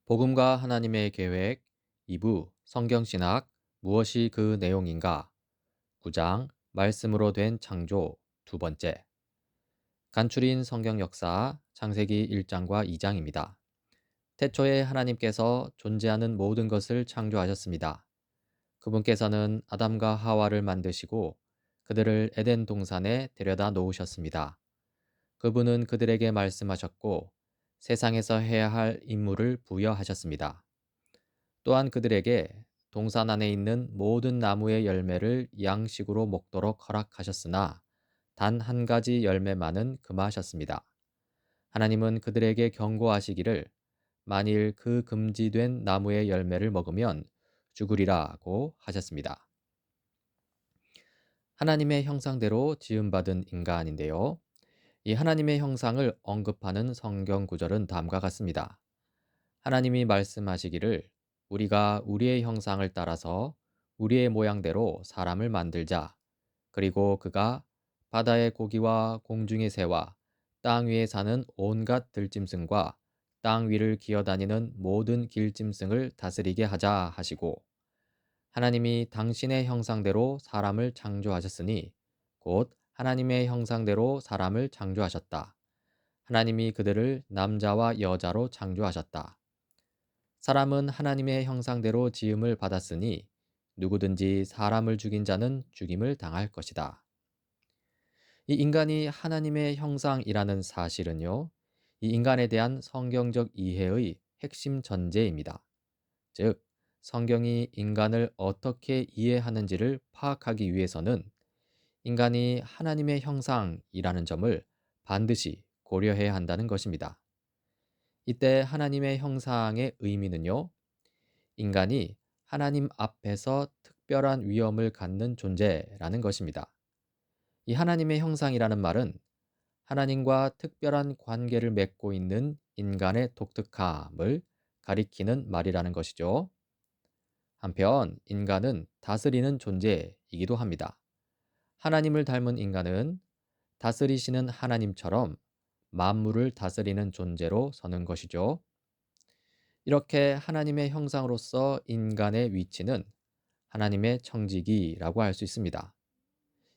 복음과 하나님의 계획 2부 성경신학 무엇이 그 내용인가 9장 말씀으로 된 창조 두 번째 간추린 성경 역사 창세기 1장과 2장입니다. 태초에 하나님께서 존재하는 모든 것을 창조하셨습니다. 그분께서는 아담과 하와를 만드시고 그들을 에덴 동산에 데려다 놓으셨습니다. 그분은 그들에게 말씀하셨고 세상에서 해야 할 임무를 부여하셨습니다. 또한 그들에게 동산 안에 있는 모든 나무의 열매를 양식으로 먹도록 허락하셨으나 단 한 가지 열매만은 금하셨습니다. 하나님은 그들에게 경고하시기를 만일 그 금지된 나무의 열매를 먹으면 죽으리라고 하셨습니다. 하나님의 형상대로 지음받은 인간인데요. 이 하나님의 형상을 언급하는 성경 구절은 다음과 같습니다. 하나님이 말씀하시기를 우리가 우리의 형상을 따라서 우리의 모양대로 사람을 만들자. 그리고 그가 바다의 고기와 공중의 새와 땅 위에 사는 온갖 들짐승과 땅 위를 기어다니는 모든 길짐승을 다스리게 하자 하시고 하나님이 당신의 형상대로 사람을 창조하셨으니 곧 하나님의 형상대로 사람을 창조하셨다. 하나님이 그들을 남자와 여자로 창조하셨다. 사람은 하나님의 형상대로 지음을 받았으니 누구든지 사람을 죽인 자는 죽임을 당할 것이다. 이 인간이 하나님의 형상이라는 사실은요, 이 인간에 대한 성경적 이해의 핵심 전제입니다. 즉, 성경이 인간을 어떻게 이해하는지를 파악하기 위해서는 인간이 하나님의 형상이라는 점을 반드시 고려해야 한다는 것입니다. 이때 하나님의 형상의 의미는요, 인간이 하나님 앞에서 특별한 위엄을 갖는 존재라는 것입니다. 이 하나님의 형상이라는 말은 하나님과 특별한 관계를 맺고 있는 인간의 독특함을 가리키는 말이라는 것이죠. 한편 인간은 다스리는 존재이기도 합니다. 하나님을 닮은 인간은 다스리시는 하나님처럼 만물을 다스리는 존재로 서는 것이죠. 이렇게 하나님의 형상으로서 인간의 위치는 하나님의 청지기라고 할 수 있습니다.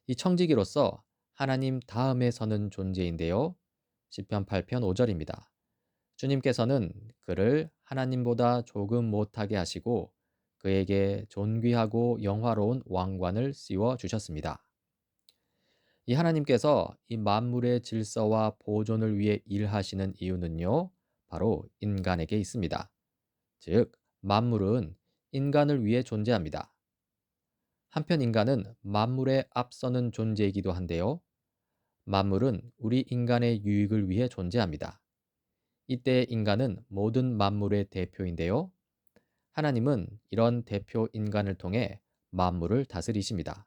이 청지기로서 하나님 다음에 서는 존재인데요. 시편 8편 5절입니다. 주님께서는 그를 하나님보다 조금 못하게 하시고 그에게 존귀하고 영화로운 왕관을 씌워 주셨습니다. 이 하나님께서 이 만물의 질서와 보존을 위해 일하시는 이유는요, 바로 인간에게 있습니다. 즉, 만물은 인간을 위해 존재합니다. 한편 인간은 만물에 앞서는 존재이기도 한데요. 만물은 우리 인간의 유익을 위해 존재합니다. 이때 인간은 모든 만물의 대표인데요. 하나님은 이런 대표 인간을 통해 만물을 다스리십니다.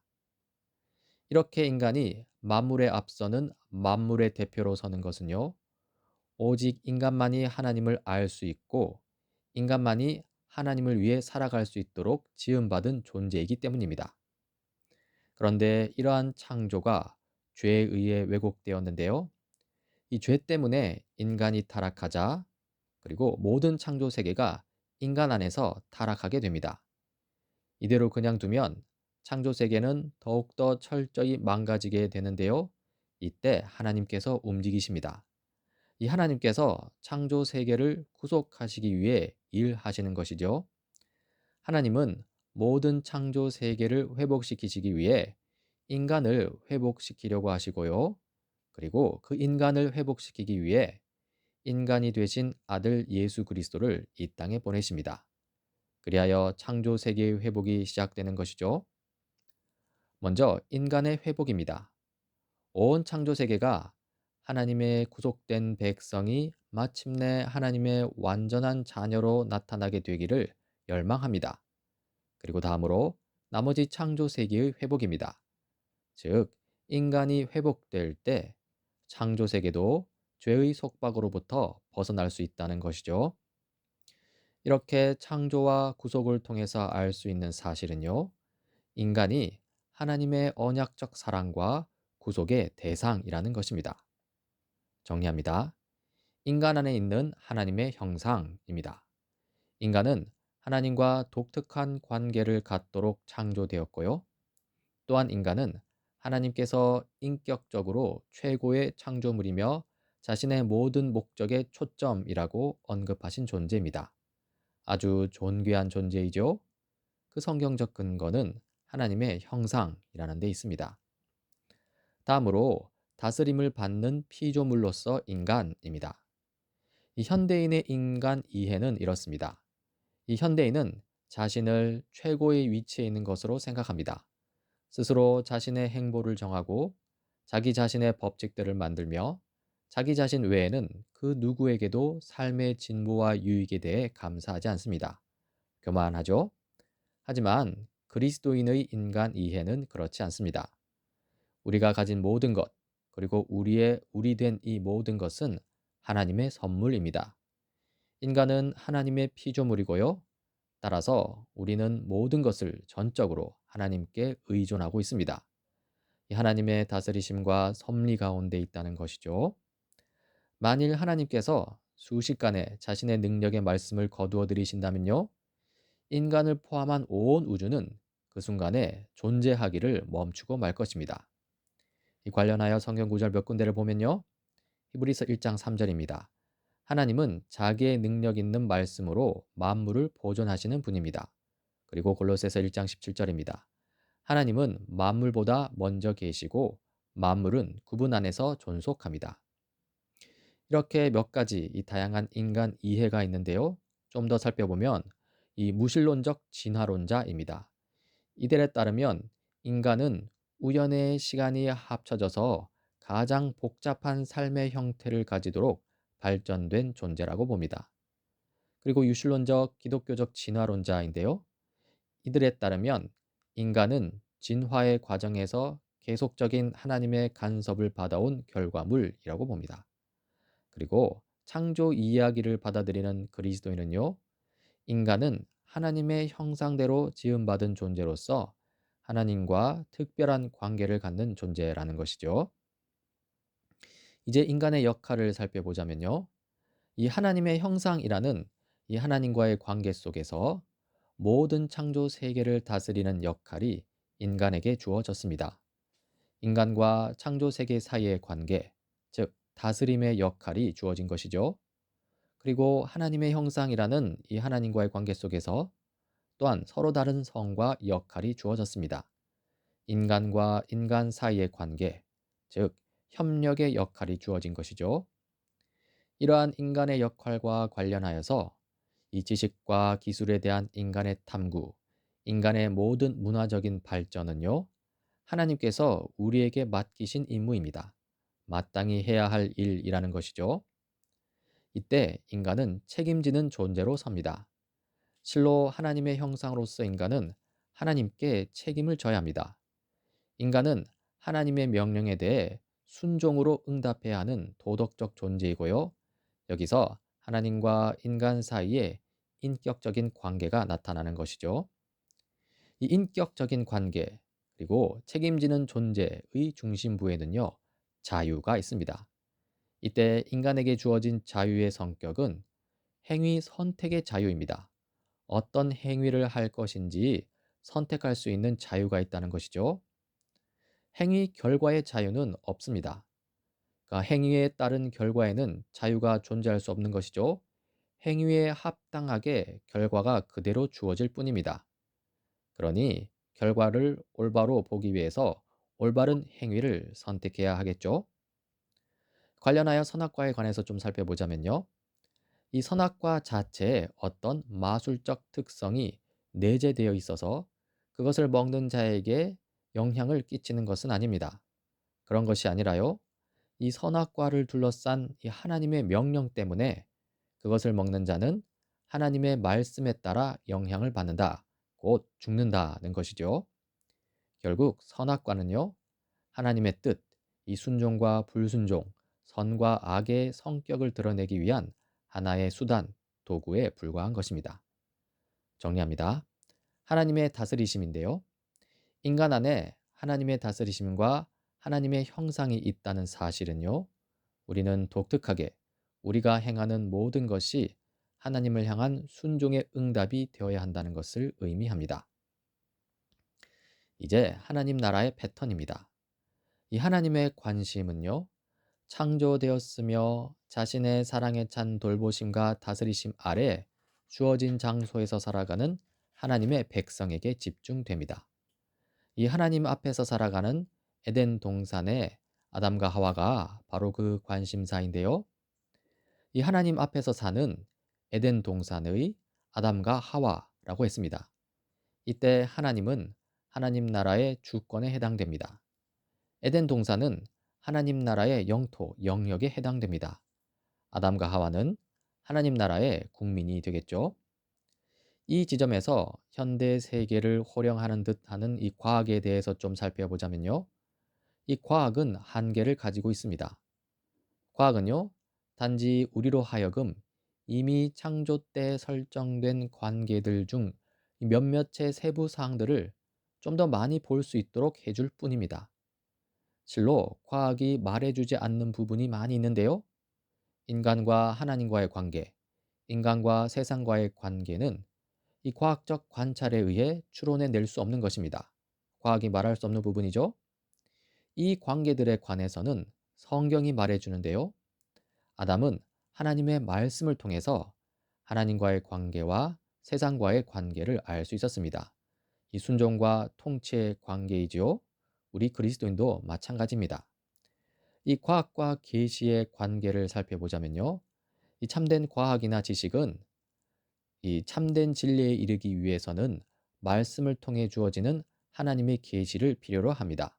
이렇게 인간이 만물에 앞서는 만물의 대표로 서는 것은요. 오직 인간만이 하나님을 알 수 있고 인간만이 하나님을 위해 살아갈 수 있도록 지음받은 존재이기 때문입니다. 그런데 이러한 창조가 죄에 의해 왜곡되었는데요. 이 죄 때문에 인간이 타락하자 그리고 모든 창조 세계가 인간 안에서 타락하게 됩니다. 이대로 그냥 두면 창조 세계는 더욱더 철저히 망가지게 되는데요. 이때 하나님께서 움직이십니다. 이 하나님께서 창조 세계를 구속하시기 위해 일하시는 것이죠. 하나님은 모든 창조 세계를 회복시키시기 위해 인간을 회복시키려고 하시고요. 그리고 그 인간을 회복시키기 위해 인간이 되신 아들 예수 그리스도를 이 땅에 보내십니다. 그리하여 창조 세계의 회복이 시작되는 것이죠. 먼저 인간의 회복입니다. 온 창조 세계가 하나님의 구속된 백성이 마침내 하나님의 완전한 자녀로 나타나게 되기를 열망합니다. 그리고 다음으로 나머지 창조 세계의 회복입니다. 즉, 인간이 회복될 때 창조 세계도 죄의 속박으로부터 벗어날 수 있다는 것이죠. 이렇게 창조와 구속을 통해서 알 수 있는 사실은요, 인간이 하나님의 언약적 사랑과 구속의 대상이라는 것입니다. 정리합니다. 인간 안에 있는 하나님의 형상입니다. 인간은 하나님과 독특한 관계를 갖도록 창조되었고요. 또한 인간은 하나님께서 인격적으로 최고의 창조물이며 자신의 모든 목적의 초점이라고 언급하신 존재입니다. 아주 존귀한 존재이죠. 그 성경적 근거는 하나님의 형상이라는 데 있습니다. 다음으로 다스림을 받는 피조물로서 인간입니다. 이 현대인의 인간 이해는 이렇습니다. 이 현대인은 자신을 최고의 위치에 있는 것으로 생각합니다. 스스로 자신의 행보를 정하고 자기 자신의 법칙들을 만들며 자기 자신 외에는 그 누구에게도 삶의 진보와 유익에 대해 감사하지 않습니다. 교만하죠? 하지만 그리스도인의 인간 이해는 그렇지 않습니다. 우리가 가진 모든 것, 그리고 우리 된 이 모든 것은 하나님의 선물입니다. 인간은 하나님의 피조물이고요. 따라서 우리는 모든 것을 전적으로 하나님께 의존하고 있습니다. 이 하나님의 다스리심과 섭리 가운데 있다는 것이죠. 만일 하나님께서 순식간에 자신의 능력의 말씀을 거두어 들이신다면요, 인간을 포함한 온 우주는 그 순간에 존재하기를 멈추고 말 것입니다. 이 관련하여 성경 구절 몇 군데를 보면요, 히브리서 1장 3절입니다. 하나님은 자기의 능력 있는 말씀으로 만물을 보존하시는 분입니다. 그리고 골로새서 1장 17절입니다. 하나님은 만물보다 먼저 계시고 만물은 그분 안에서 존속합니다. 이렇게 몇 가지 이 다양한 인간 이해가 있는데요. 좀 더 살펴보면 이 무신론적 진화론자입니다. 이들에 따르면 인간은 우연의 시간이 합쳐져서 가장 복잡한 삶의 형태를 가지도록 발전된 존재라고 봅니다. 그리고 유신론적 기독교적 진화론자인데요. 이들에 따르면 인간은 진화의 과정에서 계속적인 하나님의 간섭을 받아온 결과물이라고 봅니다. 그리고 창조 이야기를 받아들이는 그리스도인은요, 인간은 하나님의 형상대로 지음받은 존재로서 하나님과 특별한 관계를 갖는 존재라는 것이죠. 이제 인간의 역할을 살펴보자면요, 이 하나님의 형상이라는 이 하나님과의 관계 속에서 모든 창조 세계를 다스리는 역할이 인간에게 주어졌습니다. 인간과 창조 세계 사이의 관계, 즉 다스림의 역할이 주어진 것이죠. 그리고 하나님의 형상이라는 이 하나님과의 관계 속에서 또한 서로 다른 성과 역할이 주어졌습니다. 인간과 인간 사이의 관계, 즉 협력의 역할이 주어진 것이죠. 이러한 인간의 역할과 관련하여서 이 지식과 기술에 대한 인간의 탐구, 인간의 모든 문화적인 발전은요, 하나님께서 우리에게 맡기신 임무입니다. 마땅히 해야 할 일이라는 것이죠. 이때 인간은 책임지는 존재로 섭니다. 실로 하나님의 형상으로서 인간은 하나님께 책임을 져야 합니다. 인간은 하나님의 명령에 대해 순종으로 응답해야 하는 도덕적 존재이고요. 여기서 하나님과 인간 사이에 인격적인 관계가 나타나는 것이죠. 이 인격적인 관계, 그리고 책임지는 존재의 중심부에는요, 자유가 있습니다. 이때 인간에게 주어진 자유의 성격은 행위 선택의 자유입니다. 어떤 행위를 할 것인지 선택할 수 있는 자유가 있다는 것이죠. 행위 결과의 자유는 없습니다. 그러니까 행위에 따른 결과에는 자유가 존재할 수 없는 것이죠. 행위에 합당하게 결과가 그대로 주어질 뿐입니다. 그러니 결과를 올바로 보기 위해서 올바른 행위를 선택해야 하겠죠. 관련하여 선악과에 관해서 좀 살펴보자면요, 이 선악과 자체에 어떤 마술적 특성이 내재되어 있어서 그것을 먹는 자에게 영향을 끼치는 것은 아닙니다. 그런 것이 아니라요, 이 선악과를 둘러싼 이 하나님의 명령 때문에 그것을 먹는 자는 하나님의 말씀에 따라 영향을 받는다, 곧 죽는다는 것이죠. 결국 선악과는요, 하나님의 뜻, 이 순종과 불순종, 선과 악의 성격을 드러내기 위한 하나의 수단, 도구에 불과한 것입니다. 정리합니다. 하나님의 다스리심인데요. 인간 안에 하나님의 다스리심과 하나님의 형상이 있다는 사실은요, 우리는 독특하게 우리가 행하는 모든 것이 하나님을 향한 순종의 응답이 되어야 한다는 것을 의미합니다. 이제 하나님 나라의 패턴입니다. 이 하나님의 관심은요, 창조되었으며 자신의 사랑에 찬 돌보심과 다스리심 아래 주어진 장소에서 살아가는 하나님의 백성에게 집중됩니다. 이 하나님 앞에서 살아가는 에덴 동산의 아담과 하와가 바로 그 관심사인데요. 이 하나님 앞에서 사는 에덴 동산의 아담과 하와라고 했습니다. 이때 하나님은 하나님 나라의 주권에 해당됩니다. 에덴 동산은 하나님 나라의 영토, 영역에 해당됩니다. 아담과 하와는 하나님 나라의 국민이 되겠죠. 이 지점에서 현대 세계를 호령하는 듯하는 이 과학에 대해서 좀 살펴보자면요. 이 과학은 한계를 가지고 있습니다. 과학은요, 단지 우리로 하여금 이미 창조 때 설정된 관계들 중 몇몇의 세부 사항들을 좀 더 많이 볼 수 있도록 해줄 뿐입니다. 실로 과학이 말해주지 않는 부분이 많이 있는데요. 인간과 하나님과의 관계, 인간과 세상과의 관계는 이 과학적 관찰에 의해 추론해 낼 수 없는 것입니다. 과학이 말할 수 없는 부분이죠. 이 관계들에 관해서는 성경이 말해주는데요. 아담은 하나님의 말씀을 통해서 하나님과의 관계와 세상과의 관계를 알 수 있었습니다. 이 순종과 통치의 관계이지요. 우리 그리스도인도 마찬가지입니다. 이 과학과 계시의 관계를 살펴보자면요. 이 참된 과학이나 지식은 이 참된 진리에 이르기 위해서는 말씀을 통해 주어지는 하나님의 계시를 필요로 합니다.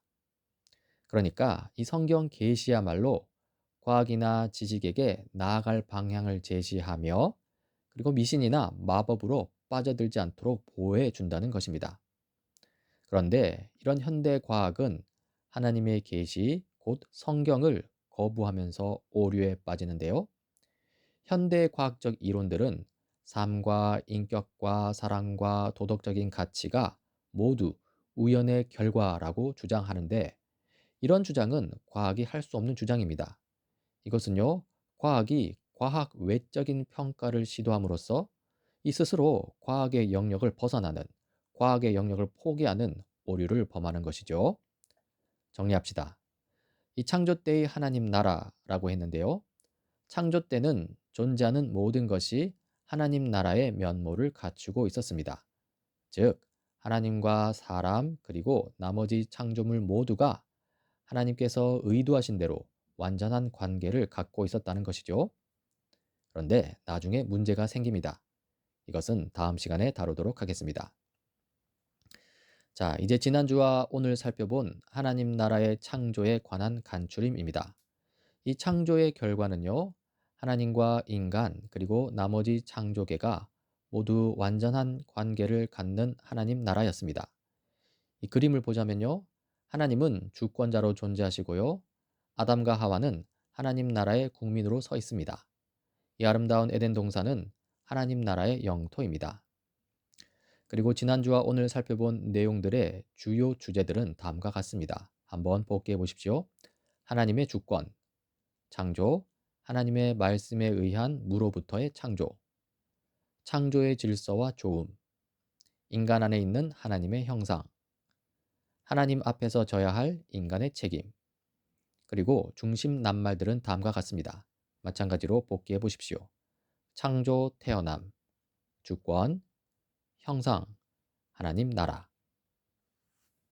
그러니까 이 성경 계시야말로 과학이나 지식에게 나아갈 방향을 제시하며 그리고 미신이나 마법으로 빠져들지 않도록 보호해 준다는 것입니다. 그런데 이런 현대 과학은 하나님의 계시, 곧 성경을 거부하면서 오류에 빠지는데요. 현대 과학적 이론들은 삶과 인격과 사랑과 도덕적인 가치가 모두 우연의 결과라고 주장하는데 이런 주장은 과학이 할 수 없는 주장입니다. 이것은요, 과학이 과학 외적인 평가를 시도함으로써 이 스스로 과학의 영역을 벗어나는, 과학의 영역을 포기하는 오류를 범하는 것이죠. 정리합시다. 이 창조 때의 하나님 나라라고 했는데요. 창조 때는 존재하는 모든 것이 하나님 나라의 면모를 갖추고 있었습니다. 즉, 하나님과 사람 그리고 나머지 창조물 모두가 하나님께서 의도하신 대로 완전한 관계를 갖고 있었다는 것이죠. 그런데 나중에 문제가 생깁니다. 이것은 다음 시간에 다루도록 하겠습니다. 자, 이제 지난주와 오늘 살펴본 하나님 나라의 창조에 관한 간추림입니다. 이 창조의 결과는요, 하나님과 인간 그리고 나머지 창조계가 모두 완전한 관계를 갖는 하나님 나라였습니다. 이 그림을 보자면요, 하나님은 주권자로 존재하시고요, 아담과 하와는 하나님 나라의 국민으로 서 있습니다. 이 아름다운 에덴 동산은 하나님 나라의 영토입니다. 그리고 지난주와 오늘 살펴본 내용들의 주요 주제들은 다음과 같습니다. 한번 복기해 보십시오. 하나님의 주권, 창조, 하나님의 말씀에 의한 무로부터의 창조, 창조의 질서와 조음, 인간 안에 있는 하나님의 형상, 하나님 앞에서 져야 할 인간의 책임, 그리고 중심 낱말들은 다음과 같습니다. 마찬가지로 복기해 보십시오. 창조, 태어남, 주권, 형상, 하나님 나라.